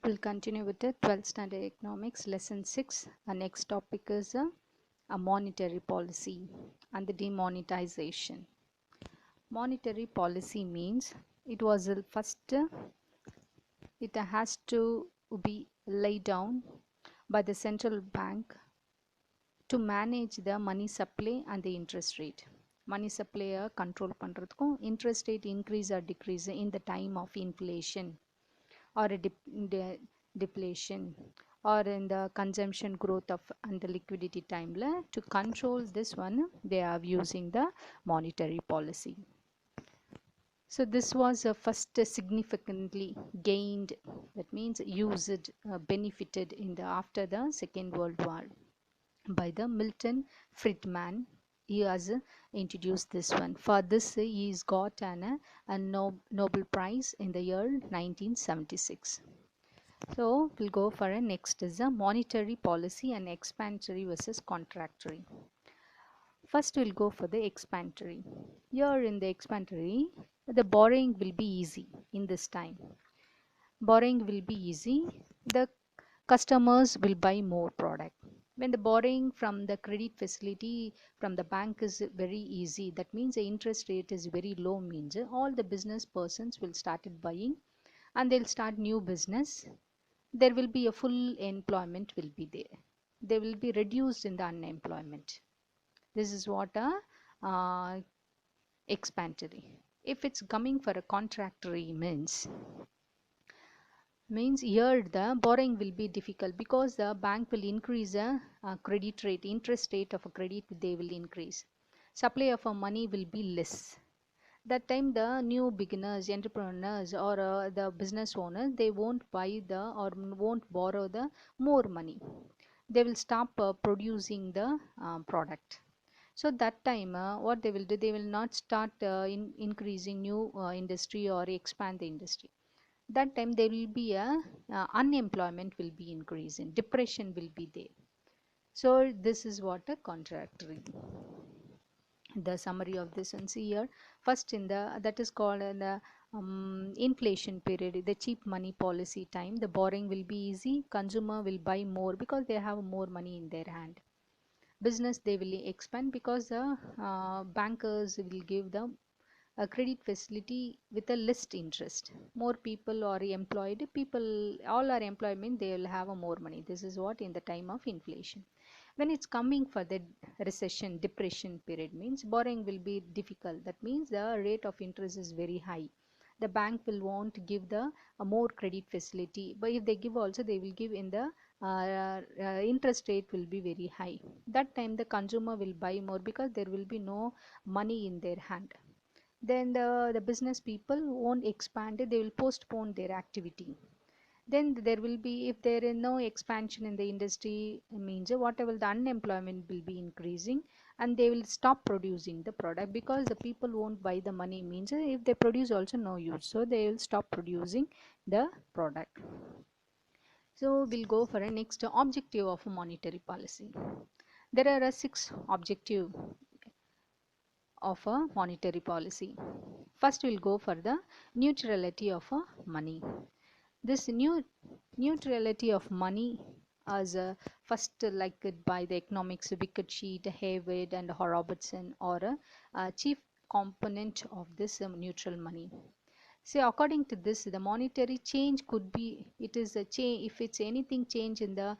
We'll continue with the 12th standard economics lesson 6. Our next topic is a monetary policy and the demonetization. Monetary policy means it was first it has to be laid down by the central bank to manage the money supply and the interest rate. Money supply control பண்றதுக்கும் interest rate increase or decrease in the time of inflation or a deflation or in the consumption growth of and the liquidity time to control this one they are using the monetary policy. So this was first significantly gained, that means used, benefited in the after the Second World War by the Milton Friedman. He has introduced this one. For this he's got a Nobel Prize in the year 1976. So we'll go for a next is a monetary policy and expansionary versus contractory. First we'll go for the expansionary. Here in the expansionary, the borrowing will be easy in this time. Borrowing will be easy. The customers will buy more product. When the borrowing from the credit facility from the bank is very easy, that means the interest rate is very low, means all the business persons will start buying and they'll start new business. There will be a full employment will be there. They will be reduced in the unemployment. This is what a expansionary. If it's coming for a contractory means here the borrowing will be difficult because the bank will increase a credit rate, interest rate of a credit they will increase. Supply of a money will be less. That time the new beginners, entrepreneurs or the business owners, they won't buy the or won't borrow the more money. They will stop producing the product. So that time what they will do, they will not start increasing new industry or expand the industry. That time there will be a unemployment will be increasing, depression will be there. So this is what a contractory. The summary of this one, see here, first in the that is called the inflation period, the cheap money policy time, the borrowing will be easy, consumer will buy more because they have more money in their hand. Business they will expand because the bankers will give them a credit facility with a less interest. More people are employed, people all are employment, they will have a more money. This is what in the time of inflation. When it's coming for the recession, depression period, means borrowing will be difficult. That means the rate of interest is very high. The bank will want to give the more credit facility, but if they give also, they will give in the interest rate will be very high. That time the consumer will buy more because there will be no money in their hand. Then the business people won't expand it, they will postpone their activity. Then there will be, if there is no expansion in the industry, means whatever the unemployment will be increasing and they will stop producing the product because the people won't buy the money, means if they produce also no use, so they will stop producing the product. So we'll go for a next objective of a monetary policy. There are 6 objectives of a monetary policy. First we'll go for the neutrality of a money. This neutrality of money as first like by the economics Wicketsheet, Hayward and Robertson, or a chief component of this neutral money. See, according to this, the monetary change could be, it is a change, if it's anything change in the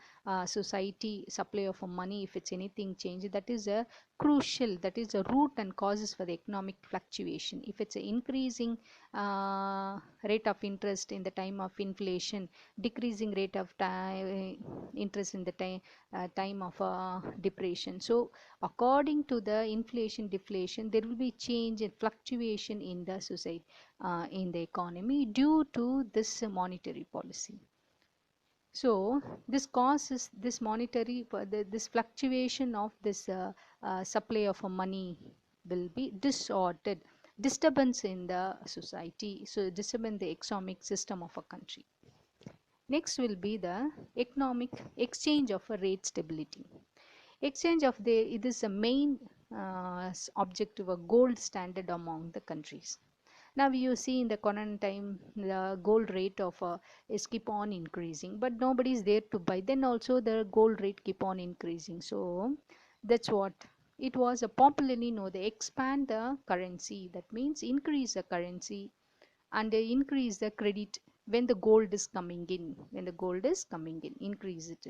society, supply of money, if it's anything change, that is a crucial, that is a root and causes for the economic fluctuation. If it's an increasing rate of interest in the time of inflation, decreasing rate of interest in the time of depression. So according to the inflation, deflation, there will be change and fluctuation in the society, in the economy due to this monetary policy. So this causes this monetary this fluctuation of this supply of money will be disordered, disturbance in the society, so disturbance the economic system of a country. Next will be the economic exchange of a rate stability. Exchange of the, it is a main objective, a gold standard among the countries. Now you see in the current time the gold rate of is keep on increasing, but nobody is there to buy. Then also the gold rate keep on increasing. So that's what it was a popularly know. They expand the currency. That means increase the currency and they increase the credit when the gold is coming in. When the gold is coming in, increase it.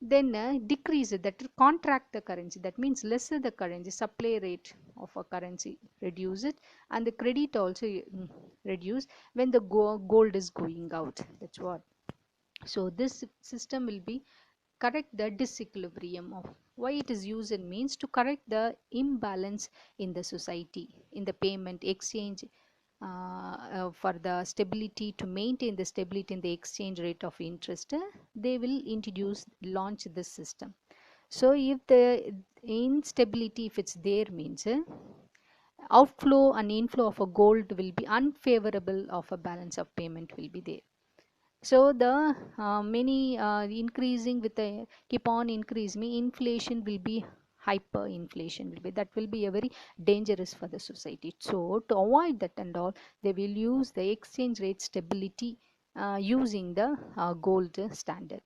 Then decrease it, that contract the currency, that means lesser the currency supply rate of a currency, reduce it, and the credit also reduce when the gold is going out. That's what. So this system will be correct the disequilibrium of why it is used means to correct the imbalance in the society, in the payment exchange, for the stability, to maintain the stability in the exchange rate of interest, they will launch this system. So if the instability if it's there means outflow and inflow of a gold will be unfavorable of a balance of payment will be there. So the many increasing with the keep on increasing, inflation will be hyperinflation will be, that will be a very dangerous for the society. So to avoid that and all, they will use the exchange rate stability using the gold standard.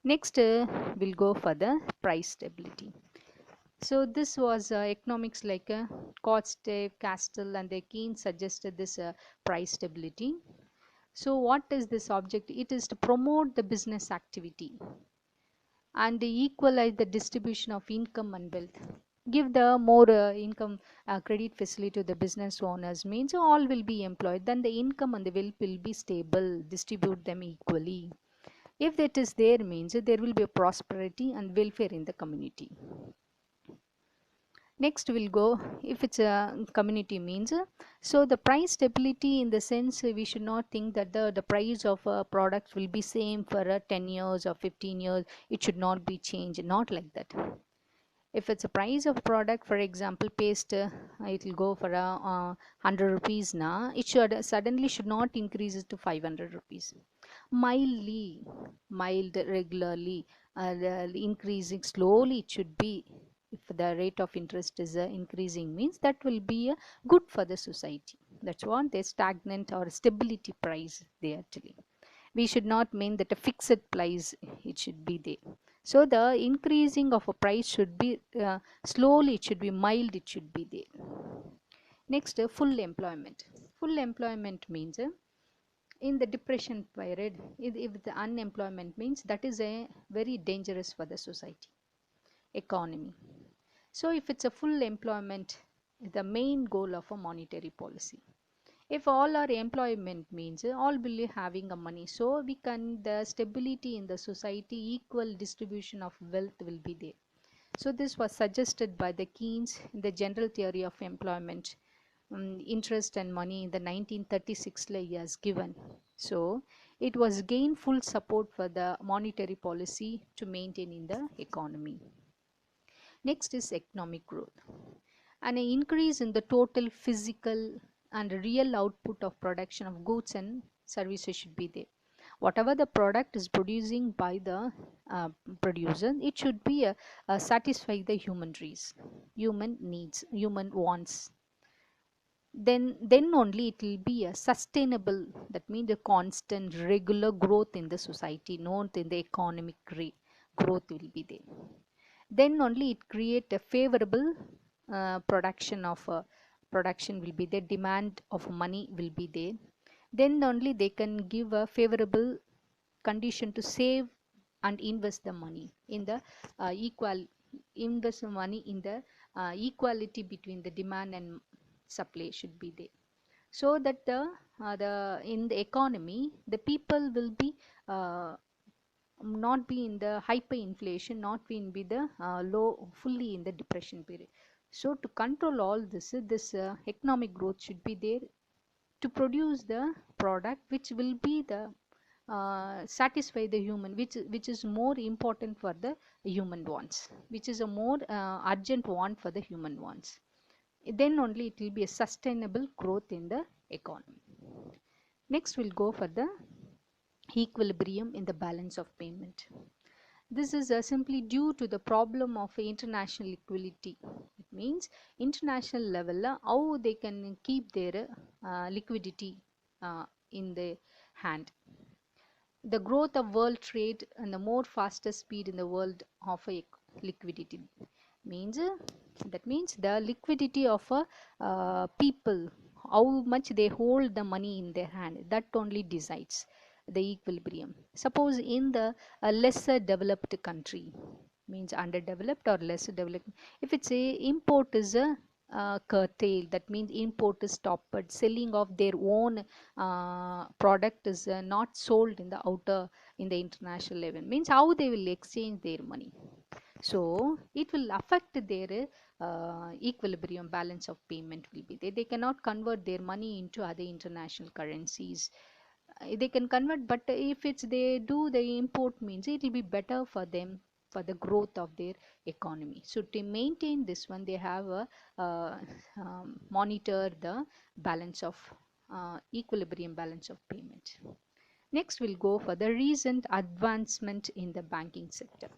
Next we'll go for the price stability. So this was economics like Kostek, Castell and the Keynes suggested this price stability. So what is this object? It is to promote the business activity and equalize the distribution of income and wealth. Give the more income credit facility to the business owners means all will be employed. Then the income and the wealth will be stable, distribute them equally. If that is there means there will be a prosperity and welfare in the community. Next we'll go if it's a community means so the price stability in the sense we should not think that the price of a product will be same for 10 years or 15 years. It should not be changed, not like that. If it's a price of product, for example paste, it will go for 100 rupees now, it should suddenly should not increase it to 500 rupees. Mildly, mild regularly, increasing slowly it should be. If the rate of interest is increasing means that will be good for the society. That's what they stagnant or stability price they actually. We should not mean that a fixed price it should be there. So the increasing of a price should be slowly, it should be mild, it should be there. Next full employment. Full employment means in the depression period, if the unemployment means that is a very dangerous for the society economy. So if it's a full employment, the main goal of a monetary policy. If all our employment means all will be having a money, so we can the stability in the society, equal distribution of wealth will be there. So this was suggested by the Keynes in the general theory of employment, interest and money in the 1936 years given. So it was gained full support for the monetary policy to maintain in the economy. Next is economic growth. An increase in the total physical and real output of production of goods and services should be there. Whatever the product is producing by the producer, it should be satisfy the human needs, human wants. Then only it will be a sustainable, that means a constant regular growth in the society, not in the economic growth will be there. Then only it create a favorable production will be there, demand of money will be there. Then only they can give a favorable condition to save and invest the money in the invest money in the equality between the demand and supply should be there. So that the in the economy the people will be not be in the hyperinflation, not be in the low fully in the depression period. So to control all this economic growth should be there to produce the product which will be the satisfy the human, which is more important for the human wants, which is a more urgent want for the human wants. Then only it will be a sustainable growth in the economy. Next we'll go for the equilibrium in the balance of payment. This is simply due to the problem of international liquidity. It means international level how they can keep their liquidity in the hand. The growth of world trade and the more faster speed in the world of liquidity means that means the liquidity of people, how much they hold the money in their hand, that only decides the equilibrium. Suppose in the lesser developed country, means underdeveloped or less developed, if it's a import is a curtail, that means import is stopped, selling of their own product is not sold in the outer, in the international level, means how they will exchange their money. So it will affect their equilibrium, balance of payment will be there. They cannot convert their money into other international currencies. They can convert, but if it's they do the import, means it will be better for them for the growth of their economy. So to maintain this one, they have a monitor the balance of equilibrium, balance of payment. Next we'll go for the recent advancement in the banking sector.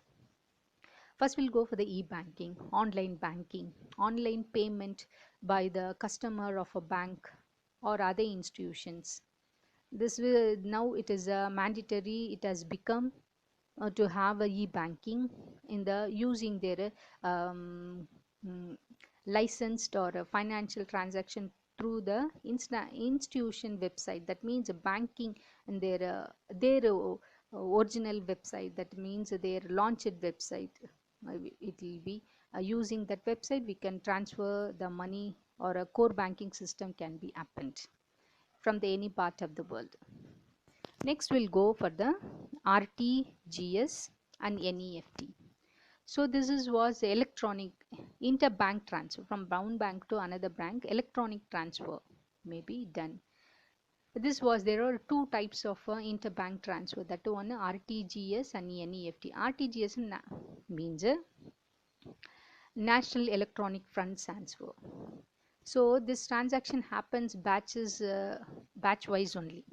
First, we'll go for the e-banking, online banking, online payment by the customer of a bank or other institutions. This will now it is a mandatory. It has become to have a e-banking in the using their um, mm, licensed or a financial transaction through the institution website. That means a banking and their original website. That means their launched website. It will be using that website we can transfer the money, or a core banking system can be happened from the any part of the world. Next we'll go for the RTGS and NEFT. So this is was electronic interbank transfer from one bank to another bank. Electronic transfer may be done. This was there are two types of interbank transfer. That one RTGS and NEFT. RTGS means National Electronic Fund Transfer. So this transaction happens batch wise only.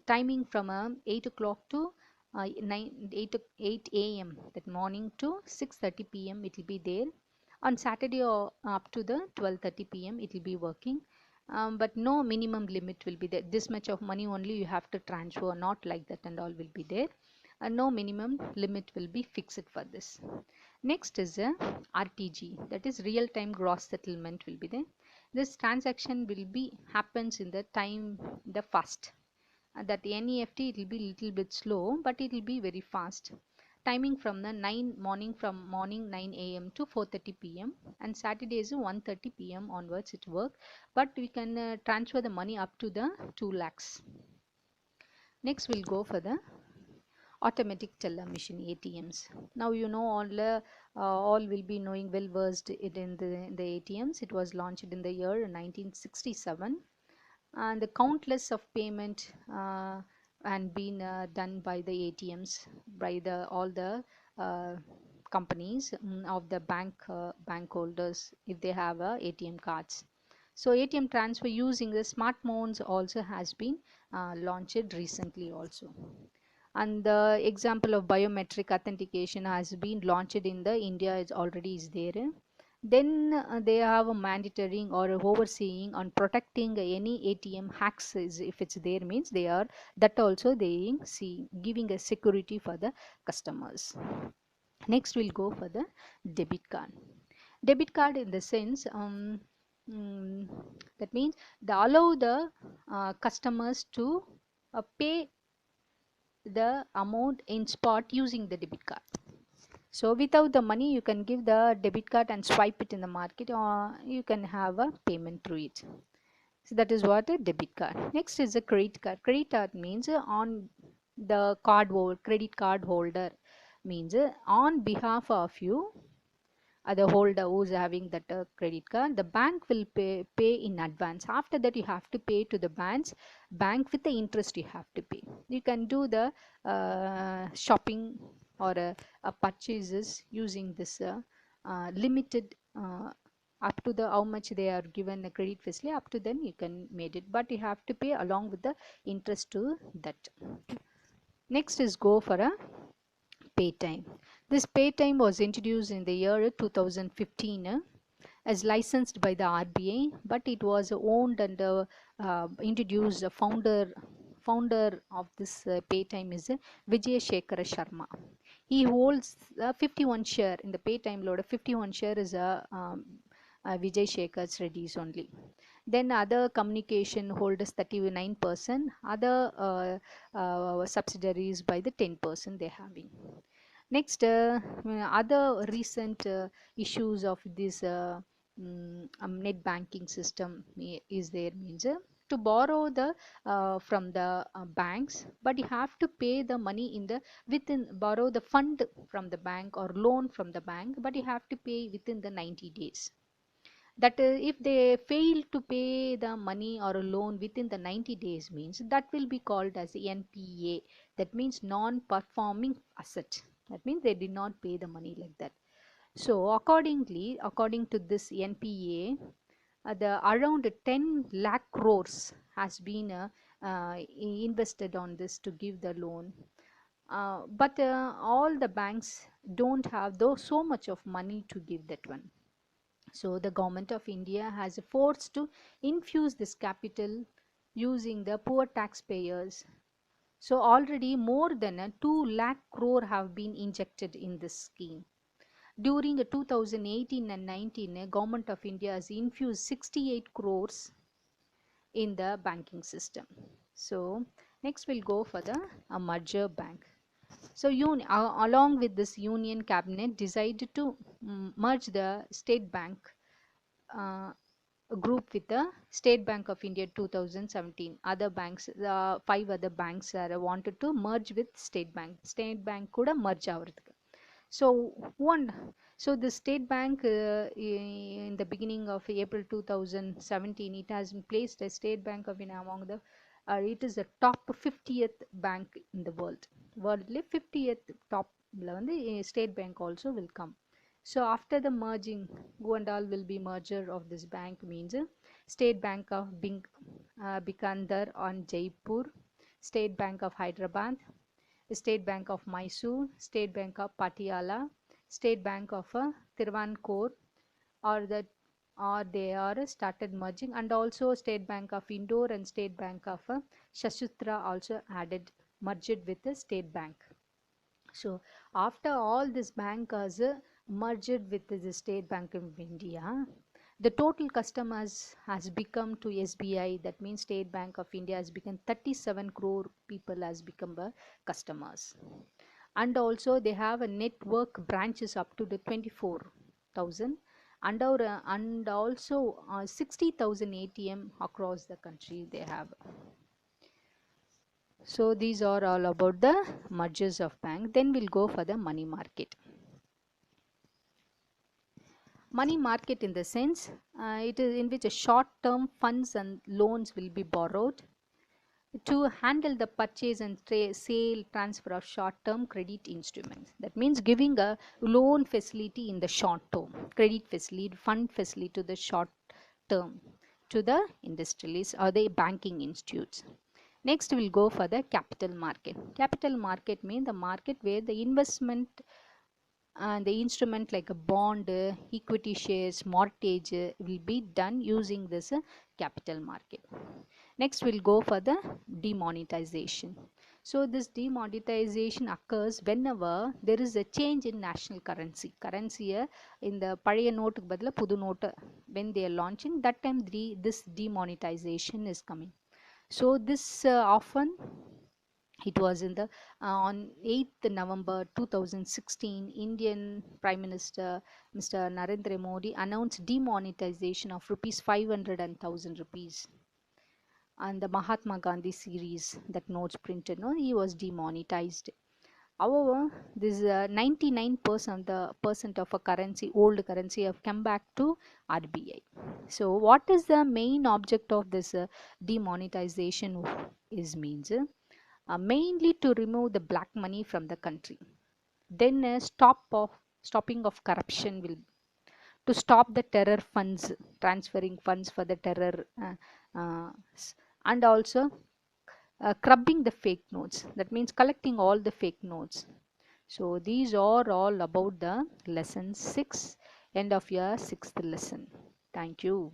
Timing from 8 o'clock to 8 a.m. that morning to 6:30 p.m. it will be there. On Saturday or up to the 12:30 p.m. it will be working. But no minimum limit will be there. This much of money only you have to transfer, not like that, and all will be there. And no minimum limit will be fixed for this. Next is a RTG, that is real time gross settlement will be there. This transaction will be happens in the time the fast. That NEFT it will be little bit slow, but it will be very fast. Timing from the 9 morning, from morning 9 a.m. to 4:30 p.m. and Saturday is 1:30 p.m. onwards it work, but we can transfer the money up to the 2 lakhs. Next we'll go for the automatic teller machine, ATMs. Now you know all will be knowing, well versed it in the ATMs. It was launched in the year 1967, and the countless of payment and been done by the ATMs by the all the companies of the bank holders if they have ATM cards. So ATM transfer using the smartphones also has been launched recently also. And the example of biometric authentication has been launched in the India is already is there. Then they have a monitoring or overseeing on protecting any ATM hacks if it's there, means they are that also they see giving a security for the customers. Next we'll go for the debit card. Debit card in the sense mm, that means they allow the customers to pay the amount in spot using the debit card. So without the money you can give the debit card and swipe it in the market, or you can have a payment through it. So that is what a debit card. Next is a credit card. Credit card means on the card holder, credit card holder means on behalf of you, the holder who's having that credit card, the bank will pay in advance. After that you have to pay to the bank with the interest you have to pay. You can do the shopping or purchases using this limited up to the how much they are given a credit facility, up to then you can made it, but you have to pay along with the interest to that. Next is go for a Paytm. This Paytm was introduced in the year 2015 as licensed by the RBI, but it was owned and introduced. The founder of this Paytm is Vijay Shekhar Sharma. He holds 51 share in the Paytm load. 51 share is Vijay Shekhar Reddy's only. Then other communication holders 39%, other subsidiaries by the 10% they're having. Next, other recent issues of this net banking system is there means to borrow the from the banks, but you have to pay the money in the within borrow the fund from the bank or loan from the bank, but you have to pay within the 90 days. That if they fail to pay the money or a loan within the 90 days means that will be called as NPA. That means non-performing asset. That means they did not pay the money like that. So accordingly, according to this NPA, the around 10 lakh crores has been invested on this to give the loan. But all the banks don't have though so much of money to give that one. So the government of India has forced to infuse this capital using the poor taxpayers. So already more than a 2 lakh crore have been injected in this scheme. During 2018 and 19, government of India has infused 68 crores in the banking system. So next we'll go for the merger bank. So along with this union cabinet decided to merge the state bank uh, group with the State Bank of India 2017. Other banks, five other banks are wanted to merge with State Bank. State Bank கூட merge ஆவறதுக்கு. So one, so the State Bank in the beginning of April 2017, it has been placed as State Bank of India among the it is the top 50th bank in the world. Worldly 50th top வந்து State Bank also will come. So after the merging, who and all will be merger of this bank means State Bank of Bikandar on Jaipur, State Bank of Hyderabad, State Bank of Mysore, State Bank of Patiala, State Bank of Tiruvancore, or that or they are started merging, and also State Bank of Indore and State Bank of Shashutra also added merged with the State Bank. So after all this bank has merged with the State Bank of India, the total customers has become to SBI. That means State Bank of India has become 37 crore people has become customers. And also they have a network branches up to the 24,000 and also 60,000 ATM across the country they have. So these are all about the mergers of bank. Then we'll go for the money market. Money market in the sense it is in which a short-term funds and loans will be borrowed to handle the purchase and sale transfer of short-term credit instruments. That means giving a loan facility in the short term, credit facility, fund facility to the short term to the industrialists or the banking institutes. Next we'll go for the capital market. Capital market means the market where the investment and the instrument like a bond, equity shares, mortgage will be done using this capital market. Next we'll go for the demonetization. So this demonetization occurs whenever there is a change in national currency. Currency in the பழைய நோட்டுக்கு பதிலா புது note when they are launching, that time this demonetization is coming. So this often it was in the on 8th November 2016, Indian Prime Minister Mr. Narendra Modi announced demonetization of rupees 500 and 1000 rupees. And the Mahatma Gandhi series, that notes printed, no, he was demonetized. However, this 99% of a currency, old currency, have come back to RBI. So, what is the main object of this demonetization? Is means mainly to remove the black money from the country. Then stopping of corruption will to stop the terror funds, transferring funds for the terror, and also crubbing the fake notes. That means collecting all the fake notes. So these are all about the lesson 6, end of your 6th lesson. Thank you.